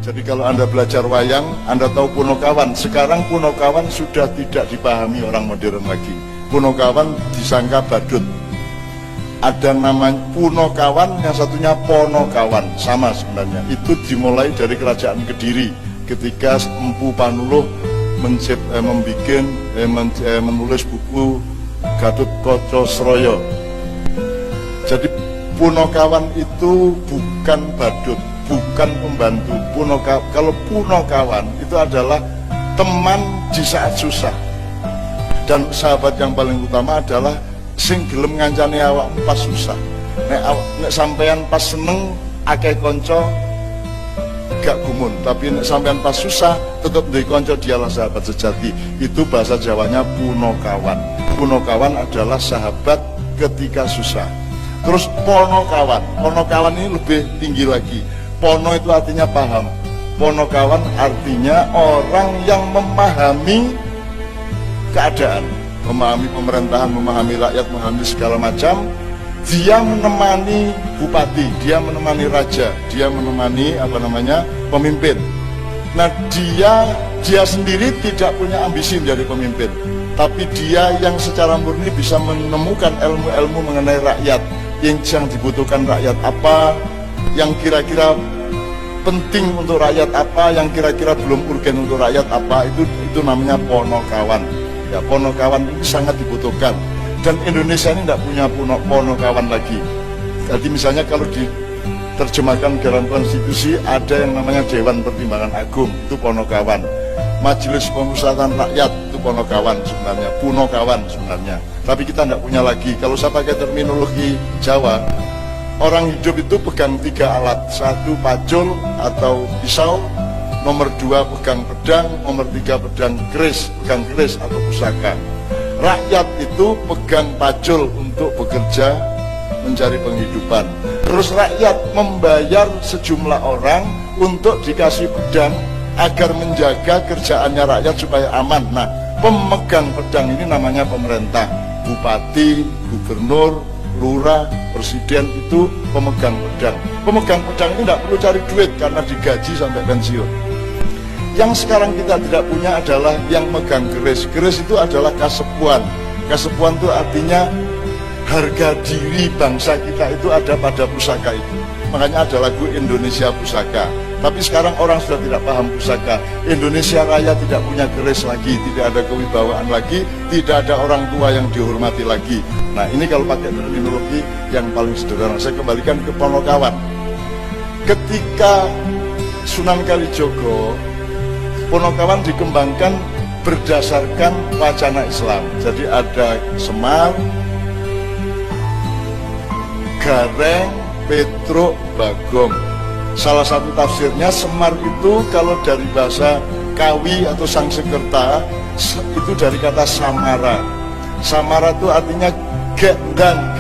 Jadi kalau Anda belajar wayang, Anda tahu Punokawan. Sekarang Punokawan sudah tidak dipahami orang modern lagi. Punokawan disangka badut. Ada namanya Punokawan, yang satunya Ponokawan, sama sebenarnya. Itu dimulai dari kerajaan Kediri ketika Empu Panuluh menulis buku Gatotkaca. Jadi Punokawan itu bukan badut, bukan pembantu. Kalau Punokawan itu adalah teman di saat susah. Dan sahabat yang paling utama adalah sing gelem ngancani awak pas susah. Nek sampean pas seneng akeh konco gak gumun, tapi nek sampean pas susah tetap duwe konco, dialah sahabat sejati. Itu bahasa Jawanya Punokawan. Punokawan adalah sahabat ketika susah. Terus Ponokawan. Ponokawan ini lebih tinggi lagi. Pono itu artinya paham. Ponokawan artinya orang yang memahami keadaan, memahami pemerintahan, memahami rakyat, memahami segala macam. Dia menemani bupati, dia menemani raja, dia menemani pemimpin. Nah, dia sendiri tidak punya ambisi menjadi pemimpin, tapi dia yang secara murni bisa menemukan ilmu-ilmu mengenai rakyat, yang dibutuhkan rakyat apa, yang kira-kira penting untuk rakyat apa, yang kira-kira belum urgen untuk rakyat apa. Itu namanya Ponokawan. Ya, Ponokawan ini sangat dibutuhkan, dan Indonesia ini tidak punya Ponokawan lagi. Jadi misalnya kalau diterjemahkan dalam konstitusi, ada yang namanya Dewan Pertimbangan Agung, itu Ponokawan. Majelis Pemusatan Rakyat, itu Ponokawan sebenarnya, Punokawan sebenarnya. Tapi kita tidak punya lagi. Kalau saya pakai terminologi Jawa, orang hidup itu pegang 3 alat. 1 pacul atau pisau, nomor 2 pegang pedang, nomor 3 pegang keris atau pusaka. Rakyat itu pegang pacul untuk bekerja mencari penghidupan. Terus rakyat membayar sejumlah orang untuk dikasih pedang agar menjaga kerjaannya rakyat supaya aman. Nah, pemegang pedang ini namanya pemerintah. Bupati, gubernur, lurah, presiden itu pemegang pedang. Pemegang pedang ini tidak perlu cari duit karena digaji sampai pensiun. Yang sekarang kita tidak punya adalah yang megang keris. Keris itu adalah kasepuan. Kasepuan itu artinya harga diri bangsa kita itu ada pada pusaka itu. Makanya ada lagu Indonesia Pusaka. Tapi sekarang orang sudah tidak paham pusaka. Indonesia Raya tidak punya keris lagi, tidak ada kewibawaan lagi, tidak ada orang tua yang dihormati lagi. Nah, ini kalau pakai terminologi yang paling sederhana. Saya kembalikan ke Ponokawan. Ketika Sunan Kalijogo, Ponokawan dikembangkan berdasarkan wacana Islam. Jadi ada Semar, Gareng, Petruk, Bagong. Salah satu tafsirnya Semar itu kalau dari bahasa Kawi atau Sangsekerta itu dari kata Samara. Samara itu artinya gekdan.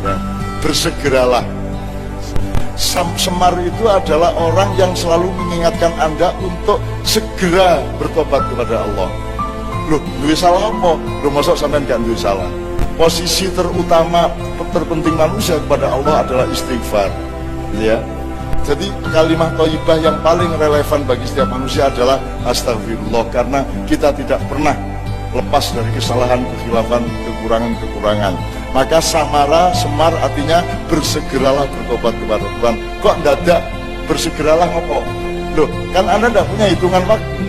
Ya, bersegeralah. Semar itu adalah orang yang selalu mengingatkan Anda untuk segera bertobat kepada Allah. Loh, duwe salah apa? Loh, masa sampean gak duwe salah? Posisi terutama, terpenting manusia kepada Allah adalah istighfar. Ya, jadi kalimat thayyibah yang paling relevan bagi setiap manusia adalah astagfirullah, karena kita tidak pernah lepas dari kesalahan, kekhilafan, kekurangan. Maka Semar artinya bersegeralah bertobat kepada Tuhan. Kok dadak bersegeralah ngopo? Loh, kan Anda tidak punya hitungan waktu.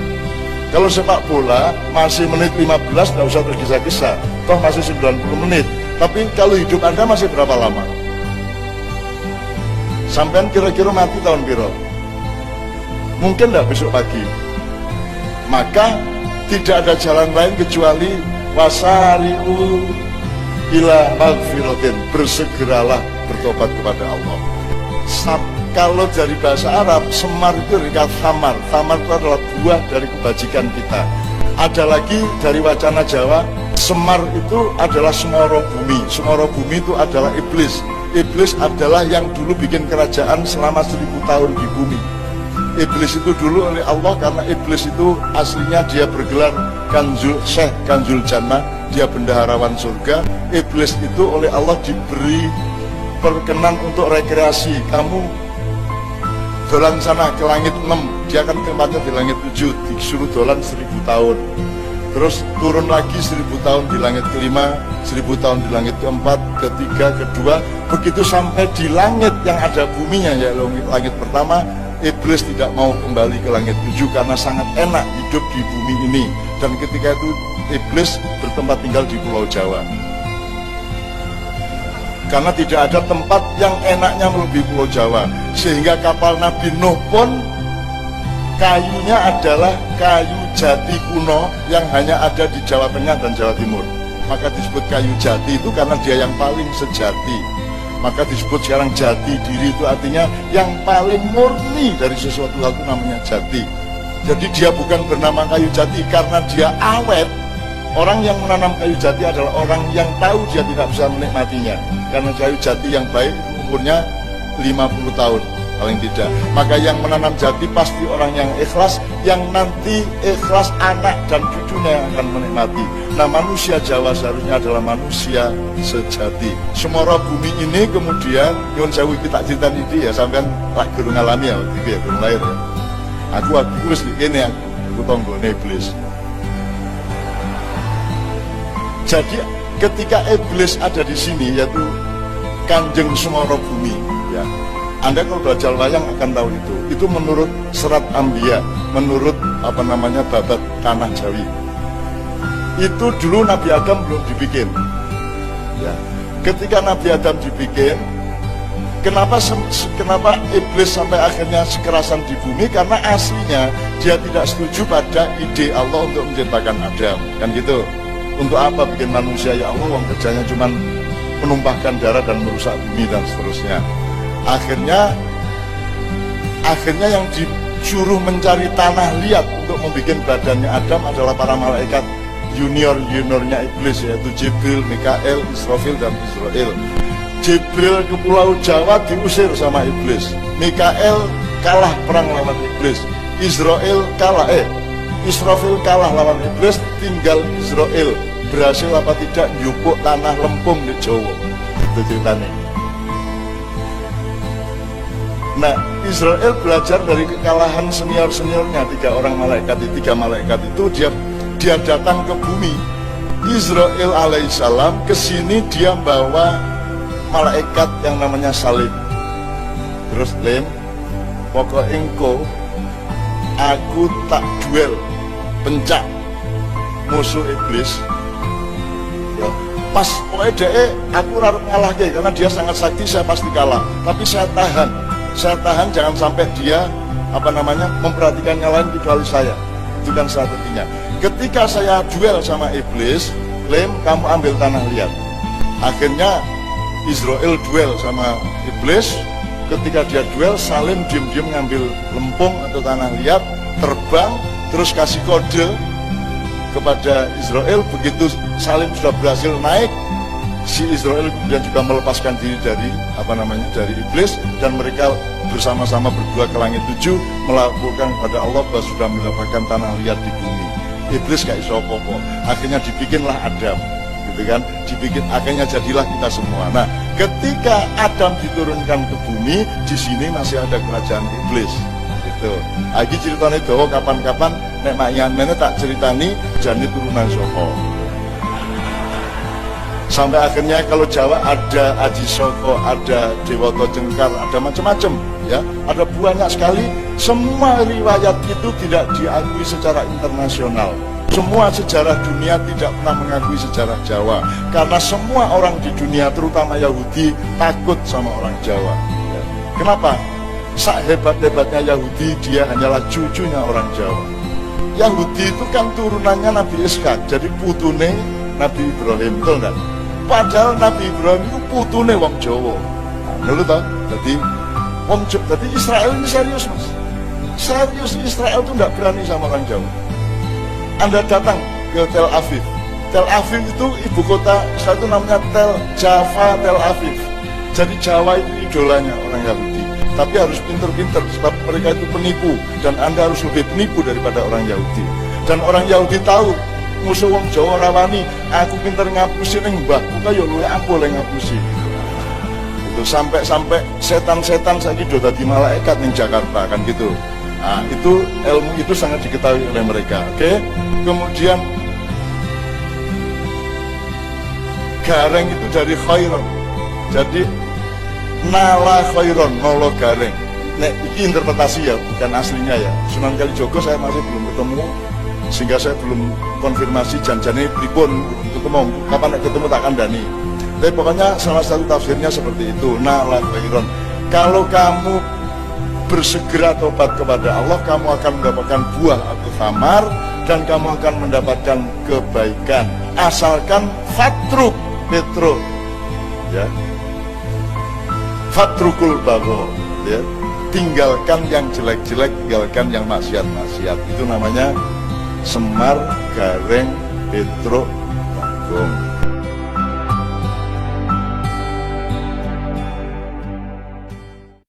Kalau sepak bola masih menit 15 tidak usah tergesa-gesa, toh masih 90 menit. Tapi kalau hidup Anda masih berapa lama? Sampean kira-kira mati tahun piro? Mungkin tidak besok pagi. Maka tidak ada jalan lain kecuali wasari'u ila magfiratin, bersegeralah bertobat kepada Allah. Kalau dari bahasa Arab, Semar itu dari kata Thamar. Thamar itu adalah buah dari kebajikan kita. Ada lagi dari wacana Jawa, Semar itu adalah Semoro Bumi. Semoro Bumi itu adalah iblis. Iblis adalah yang dulu bikin kerajaan selama 1000 tahun di bumi. Iblis itu dulu oleh Allah, karena iblis itu aslinya dia bergelar Syekh Kanzul Jannah, dia bendaharawan surga. Iblis itu oleh Allah diberi perkenan untuk rekreasi. Kamu dolan sana ke langit 6, dia akan tempatnya di langit 7, disuruh dolan 1000 tahun. Terus turun lagi 1000 tahun di langit kelima, 1000 tahun di langit keempat, ketiga, kedua, begitu sampai di langit yang ada buminya, ya langit pertama. Iblis tidak mau kembali ke langit 7 karena sangat enak hidup di bumi ini. Dan ketika itu Iblis bertempat tinggal di Pulau Jawa. Karena tidak ada tempat yang enaknya melebihi Pulau Jawa, sehingga kapal Nabi Nuh pun kayunya adalah kayu jati kuno yang hanya ada di Jawa Tengah dan Jawa Timur. Maka disebut kayu jati itu karena dia yang paling sejati. Maka disebut sekarang jati diri, itu artinya yang paling murni dari sesuatu hal itu namanya jati. Jadi dia bukan bernama kayu jati karena dia awet. Orang yang menanam kayu jati adalah orang yang tahu dia tidak bisa menikmatinya. Karena kayu jati yang baik umurnya 50 tahun paling tidak. Maka yang menanam jati pasti orang yang ikhlas, yang nanti ikhlas anak dan cucunya yang akan menikmati. Nah, manusia Jawa seharusnya adalah manusia sejati. Semora bumi ini kemudian nyuwun sewu kita cerita ini ya, sampean lak guru ngalami ya waktu itu ya, guru lahir ya. Aku wis kene aku tonggone iblis. Jadi ketika iblis ada di sini, yaitu Kanjeng Semara Bumi, ya, Anda kalau belajar wayang akan tahu itu. Itu menurut Serat Ambia, menurut babat Tanah Jawi. Itu dulu Nabi Adam belum dibikin. Ya, ketika Nabi Adam dibikin, kenapa iblis sampai akhirnya sekerasan di bumi? Karena aslinya dia tidak setuju pada ide Allah untuk menciptakan Adam, kan gitu. Untuk apa bikin manusia, ya Allah, yang kerjanya cuma menumpahkan darah dan merusak bumi dan seterusnya. Akhirnya yang disuruh mencari tanah liat untuk membuat badannya Adam adalah para malaikat juniornya iblis, yaitu Jibril, Mikael, Israfil, dan Israel. Jibril ke Pulau Jawa diusir sama iblis. Mikael kalah perang lawan iblis. Israfil kalah lawan iblis, tinggal Israel berhasil apa tidak nyupuk tanah lempung di Jawa. Itu ceritanya. Nah, Israel belajar dari kekalahan senior-seniornya, tiga malaikat itu dia datang ke bumi. Israel alaihissalam kesini, dia bawa malaikat yang namanya salib. Terus lem, pokok engko aku tak duel pencak musuh iblis ya. Pas pokoknya dia aku harus ngalah karena dia sangat sakti, saya pasti kalah, tapi saya tahan jangan sampai dia memperhatikan yang lain kecuali saya. Itu kan strateginya. Ketika saya duel sama iblis, lem kamu ambil tanah liat. Akhirnya Israel duel sama iblis. Ketika dia duel, Salim diam-diam ngambil lempung atau tanah liat, terbang, terus kasih kode kepada Israel. Begitu Salim sudah berhasil naik, si Israel kemudian juga melepaskan diri dari iblis, dan mereka bersama-sama berdua ke langit 7 melaporkan kepada Allah bahwa sudah mendapatkan tanah liat di bumi. Iblis gak iso apa-apa. Akhirnya dibikinlah Adam, gitu kan? Akhirnya jadilah kita semua. Nah, ketika Adam diturunkan ke bumi, di sini masih ada kerajaan iblis. Gitu. Lagi ceritanya bahwa kapan-kapan nek mayan mene tak ceritani jani turunan Soko. Sampai akhirnya kalau Jawa ada Aji Soko, ada Dewoto Jengkar, ada macam-macam, ya. Ada banyak sekali. Semua riwayat itu tidak diakui secara internasional. Semua sejarah dunia tidak pernah mengakui sejarah Jawa, karena semua orang di dunia, terutama Yahudi, takut sama orang Jawa. Ya. Kenapa? Hebat-hebatnya Yahudi, dia hanyalah cucunya orang Jawa. Yahudi itu kan turunannya Nabi Ishak, jadi putune Nabi Ibrahim, betul enggak? Padahal Nabi Ibrahim itu putune wong Jawa. Nah, lu tahu? Jadi Israel ini serius, Mas. Serius, Israel itu enggak berani sama orang Jawa. Anda datang ke Tel Aviv. Tel Aviv itu ibu kota Israel, itu namanya Tel Aviv. Jadi Jawa itu idolanya orang Yahudi. Tapi harus pinter-pinter, sebab mereka itu penipu, dan Anda harus lebih penipu daripada orang Yahudi. Dan orang Yahudi tahu musuh wong Jawa rawani, aku pinter ngapusi ning mbahku kaya luwe aku oleh ngapusi. gitu. Sampai setan-setan saiki do dadi malaikat ning Jakarta kan gitu. Nah, itu ilmu itu sangat diketahui oleh mereka. Oke. Kemudian gareng itu dari khairon. Jadi nala khairon, nolo gareng. Nek ini interpretasi ya, bukan aslinya ya. Sunan Kalijogo saya masih belum ketemu, sehingga saya belum konfirmasi janjane pripun ketemu. Kapan nek ketemu tak kandhani. Tapi pokoknya salah satu tafsirnya seperti itu. Nala khairon. Kalau kamu bersegera tobat kepada Allah, kamu akan mendapatkan buah atau thamar, dan kamu akan mendapatkan kebaikan. Asalkan fatruk petro, ya, fatrukul bago, ya, tinggalkan yang jelek-jelek, tinggalkan yang maksiat-maksiat. Itu namanya Semar Gareng Petro Bagong.